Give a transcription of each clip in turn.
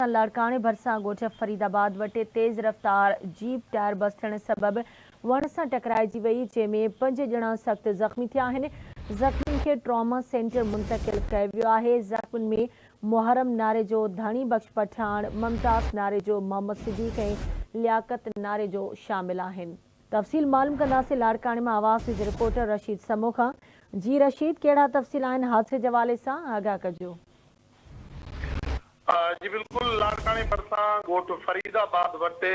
लाड़काने भरसा गोठ फरीदाबाद वटे तेज रफ्तार जीप टायर बस थियण सबब वण सां टकराइजी वई, जंहिंमें 5 ॼणा सख्त ज़ख़्मी थिया आहिनि। ज़ख़्मी खे ट्रॉमा सेंटर मुंतकिल कयो वियो आहे। ज़ख़्मी में मुहर्रम नारे जो धणी बख्श पठान, मुमताज़ नारे जो मोहम्मद सिद्दीक़ ऐं लियाकत नारे जो शामिल आहिनि। तफ़सील मालूम कंदासीं लाड़काने में आवाज़ जी रिपोर्टर रशीद समो खां। जी रशीद, कहिड़ा तफ़सील आहिनि हादसे जे हवाले सां आगाह कजो। जी बिल्कुल, लाड़काने भरसा गोठ फरीदाबाद वटे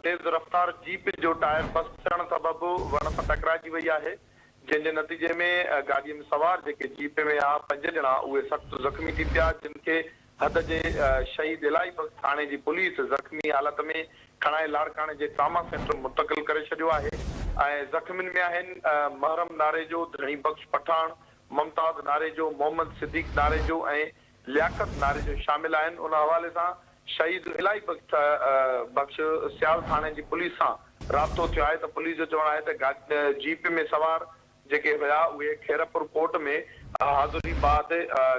तेज रफ्तार जीप जो टायर बस थियण सबब वण सां टकराइजी वई आहे, जंहिंजे नतीजे में गाॾीअ में सवार जेके जीप में आ 5 ॼणा उहे सख़्त ज़ख़्मी थी पिया, जिन खे हद जे शहीद इलाही बख़्श थाणे जी पुलिस ज़ख़्मी हालत में खणाए लाड़काने जे ट्रॉमा सेंटर मुंतकिल करे छॾियो आहे। ऐं ज़ख़्मियुनि में आहिनि मुहर्रम नारे जो धणी बख्श पठान, मुमताज़ नारे जो, मोहम्मद सिद्दीक़ नारे जो ऐं लियाकत नारे जो शामिल आहिनि। उन हवाले सां शहीद इलाही बख्श सियाल थाणे जी पुलिस सां राब्तो थियो आहे त पुलिस जो चवणु आहे त जीप में सवार जेके हुया उहे खैरपुर कोर्ट में हाज़िरी बाद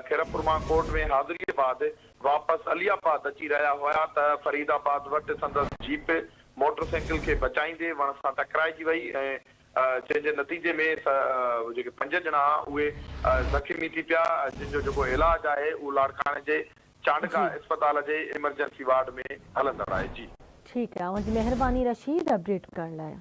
खैरपुर मां कोर्ट में हाज़िरी बाद वापसि अलियाबाद अची रहिया हुया त फरीदाबाद वटि संदसि जीप मोटरसाइकिल खे बचाईंदे वण सां टकराइजी वई ऐं जंहिंजे नतीजे में जेके 5 ॼणा उहे ज़ख़्मी थी पिया, जिन जो इलाज आहे उहो लाड़काने जे चांडका अस्पताल जे इमरजेंसी वार्ड में हलंदड़ आहे। जी ठीक है, मुझे मेहरबानी रशीद अपडेट करण लाइ।